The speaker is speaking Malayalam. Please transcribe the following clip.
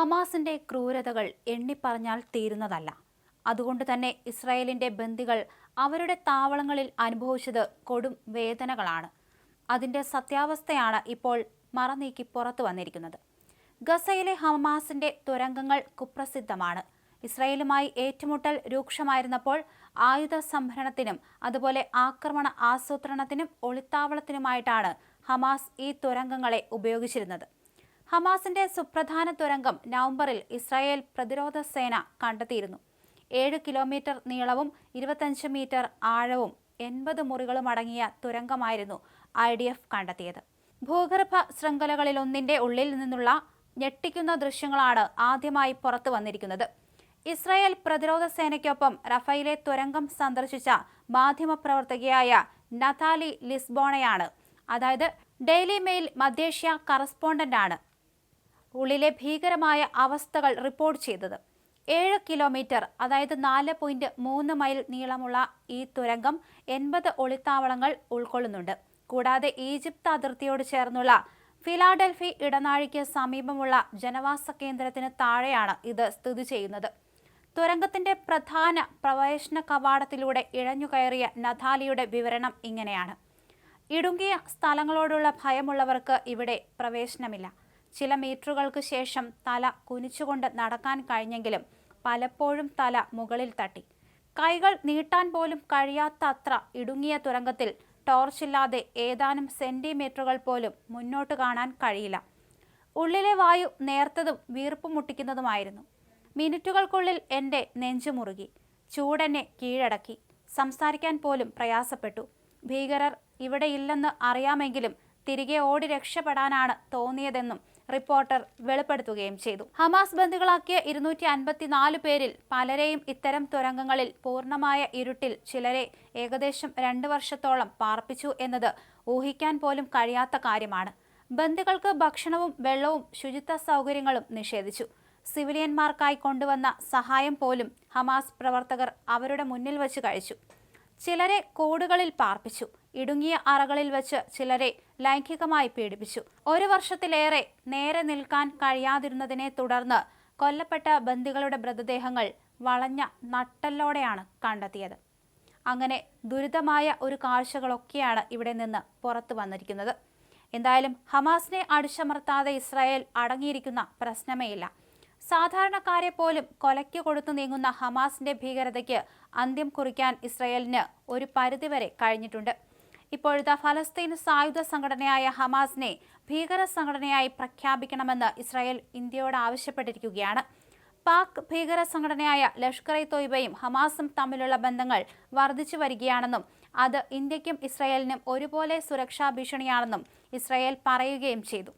ഹമാസിന്റെ ക്രൂരതകൾ എണ്ണിപ്പറഞ്ഞാൽ തീരുന്നതല്ല. അതുകൊണ്ട് തന്നെ ഇസ്രായേലിന്റെ ബന്ദികൾ അവരുടെ താവളങ്ങളിൽ അനുഭവിച്ചത് കൊടും വേദനകളാണ്. അതിന്റെ സത്യാവസ്ഥയാണ് ഇപ്പോൾ മറനീക്കി പുറത്തു വന്നിരിക്കുന്നത്. ഗസയിലെ ഹമാസിന്റെ തുരങ്കങ്ങൾ കുപ്രസിദ്ധമാണ്. ഇസ്രായേലുമായി ഏറ്റുമുട്ടൽ രൂക്ഷമായിരുന്നപ്പോൾ ആയുധ സംഭരണത്തിനും അതുപോലെ ആക്രമണ ആസൂത്രണത്തിനും ഒളിത്താവളത്തിനുമായിട്ടാണ് ഹമാസ് ഈ തുരങ്കങ്ങളെ ഉപയോഗിച്ചിരുന്നത്. ഹമാസിന്റെ സുപ്രധാന തുരങ്കം നവംബറിൽ ഇസ്രായേൽ പ്രതിരോധ സേന കണ്ടെത്തിയിരുന്നു. 7 കിലോമീറ്റർ നീളവും 25 മീറ്റർ ആഴവും 80 മുറികളും അടങ്ങിയ തുരങ്കമായിരുന്നു IDF കണ്ടെത്തിയത്. ഭൂഗർഭ ശൃംഖലകളിലൊന്നിന്റെ ഉള്ളിൽ നിന്നുള്ള ഞെട്ടിക്കുന്ന ദൃശ്യങ്ങളാണ് ആദ്യമായി പുറത്തു വന്നിരിക്കുന്നത്. ഇസ്രായേൽ പ്രതിരോധ സേനയ്ക്കൊപ്പം റഫയിലെ തുരങ്കം സന്ദർശിച്ച മാധ്യമപ്രവർത്തകയായ നതാലി ലിസ്ബോണയാണ്, അതായത് ഡെയിലി മെയിൽ മധ്യേഷ്യ കറസ്പോണ്ടന്റാണ്, ഉള്ളിലെ ഭീകരമായ അവസ്ഥകൾ റിപ്പോർട്ട് ചെയ്തത്. 7 കിലോമീറ്റർ, അതായത് 4.3 മൈൽ നീളമുള്ള ഈ തുരങ്കം 80 ഒളിത്താവളങ്ങൾ ഉൾക്കൊള്ളുന്നുണ്ട്. കൂടാതെ ഈജിപ്ത് അതിർത്തിയോട് ചേർന്നുള്ള ഫിലാഡൽഫി ഇടനാഴിക്ക് സമീപമുള്ള ജനവാസ കേന്ദ്രത്തിന് താഴെയാണ് ഇത് സ്ഥിതി ചെയ്യുന്നത്. തുരങ്കത്തിന്റെ പ്രധാന പ്രവേശന കവാടത്തിലൂടെ ഇഴഞ്ഞുകയറിയ നഥാലിയുടെ വിവരണം ഇങ്ങനെയാണ്: ഇടുങ്ങിയ സ്ഥലങ്ങളോടുള്ള ഭയമുള്ളവർക്ക് ഇവിടെ പ്രവേശനമില്ല. ചില മീറ്ററുകൾക്ക് ശേഷം തല കുനിച്ചുകൊണ്ട് നടക്കാൻ കഴിഞ്ഞെങ്കിലും പലപ്പോഴും തല മുകളിൽ തട്ടി. കൈകൾ നീട്ടാൻ പോലും കഴിയാത്ത അത്ര ഇടുങ്ങിയ തുരങ്കത്തിൽ ടോർച്ചില്ലാതെ ഏതാനും സെന്റിമീറ്ററുകൾ പോലും മുന്നോട്ട് കാണാൻ കഴിയില്ല. ഉള്ളിലെ വായു നേർത്തതും വീർപ്പ് മുട്ടിക്കുന്നതുമായിരുന്നു. മിനിറ്റുകൾക്കുള്ളിൽ എൻ്റെ നെഞ്ചു മുറുകി. ചൂടെന്നെ കീഴടക്കി. സംസാരിക്കാൻ പോലും പ്രയാസപ്പെട്ടു. ഭീകരർ ഇവിടെയില്ലെന്ന് അറിയാമെങ്കിലും തിരികെ ഓടി രക്ഷപ്പെടാനാണ് തോന്നിയതെന്നും റിപ്പോർട്ടർ വെളിപ്പെടുത്തുകയും ചെയ്തു. ഹമാസ് ബന്ദികളാക്കിയ 254 പേരിൽ പലരെയും ഇത്തരം തുരങ്കങ്ങളിൽ പൂർണ്ണമായ ഇരുട്ടിൽ, ചിലരെ ഏകദേശം 2 വർഷത്തോളം പാർപ്പിച്ചു എന്നത് ഊഹിക്കാൻ പോലും കഴിയാത്ത കാര്യമാണ്. ബന്ദികൾക്ക് ഭക്ഷണവും വെള്ളവും ശുചിത്വ സൗകര്യങ്ങളും നിഷേധിച്ചു. സിവിലിയന്മാർക്കായി കൊണ്ടുവന്ന സഹായം പോലും ഹമാസ് പ്രവർത്തകർ അവരുടെ മുന്നിൽ വച്ച് കഴിച്ചു. ചിലരെ കൂടുകളിൽ പാർപ്പിച്ചു. ഇടുങ്ങിയ അറകളിൽ വെച്ച് ചിലരെ ലൈംഗികമായി പീഡിപ്പിച്ചു. 1 വർഷത്തിലേറെ നേരെ നിൽക്കാൻ കഴിയാതിരുന്നതിനെ തുടർന്ന് കൊല്ലപ്പെട്ട ബന്ദികളുടെ മൃതദേഹങ്ങൾ വളഞ്ഞ നട്ടെല്ലോടെയാണ് കണ്ടെത്തിയത്. അങ്ങനെ ദുരിതമായ ഒരു കാഴ്ചകളൊക്കെയാണ് ഇവിടെ നിന്ന് പുറത്തു വന്നിരിക്കുന്നത്. എന്തായാലും ഹമാസിനെ അടിച്ചമർത്താതെ ഇസ്രായേൽ അടങ്ങിയിരിക്കുന്ന പ്രശ്നമേയില്ല. സാധാരണക്കാരെ പോലും കൊലയ്ക്ക് കൊടുത്തു നീങ്ങുന്ന ഹമാസിന്റെ ഭീകരതയ്ക്ക് അന്ത്യം കുറിക്കാൻ ഇസ്രായേലിന് ഒരു പരിധിവരെ കഴിഞ്ഞിട്ടുണ്ട്. ഇപ്പോഴത്തെ ഫലസ്തീൻ സായുധ സംഘടനയായ ഹമാസിനെ ഭീകര സംഘടനയായി പ്രഖ്യാപിക്കണമെന്ന് ഇസ്രായേൽ ഇന്ത്യയോട് ആവശ്യപ്പെട്ടിരിക്കുകയാണ്. പാക് ഭീകര സംഘടനയായ ലഷ്കർ-ഇ-തോയ്ബയും ഹമാസും തമ്മിലുള്ള ബന്ധങ്ങൾ വർദ്ധിച്ചു വരികയാണെന്നും അത് ഇന്ത്യക്കും ഇസ്രായേലിനും ഒരുപോലെ സുരക്ഷാ ഭീഷണിയാണെന്നും ഇസ്രായേൽ പറയുകയും ചെയ്തു.